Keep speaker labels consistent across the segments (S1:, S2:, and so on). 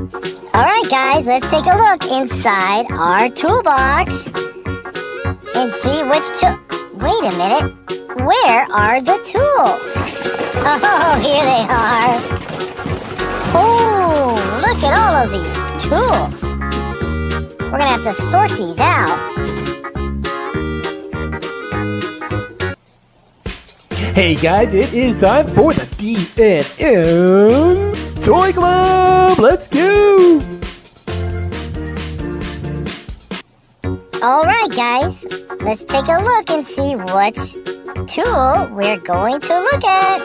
S1: Alright guys, let's take a look inside our toolbox and see which tool... Wait a minute, where are the tools? Oh, here they are. Oh, look at all of these tools. We're gonna have to sort these out.
S2: Hey guys, it is time for the D&M Toy Club! Let's go!
S1: Alright guys, let's take a look and see which tool we're going to look at.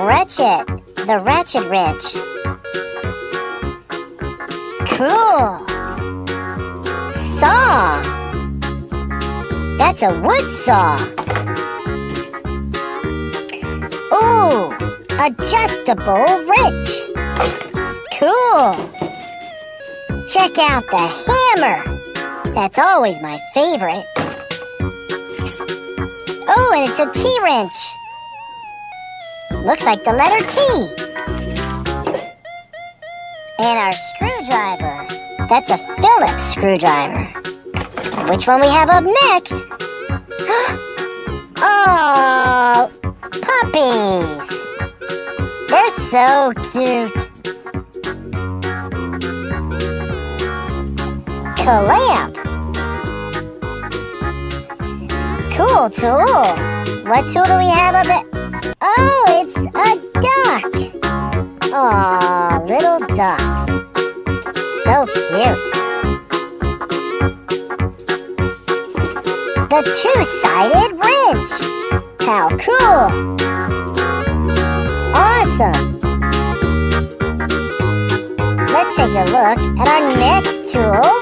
S1: Ratchet, the ratchet wrench. Cool. Saw. That's a wood saw. Ooh, adjustable wrench. Cool. Check out the hammer. That's always my favorite. Oh, and it's a T-wrench. Looks like the letter T. And our screwdriver. That's a Phillips screwdriver. Which one we have up next? Oh, puppies. They're so cute. Clamp. Cool tool. What tool do we have up there? Oh, it's a duck. Aw, little duck. So cute. The two-sided wrench. How cool. Awesome. Let's take a look at our next tool.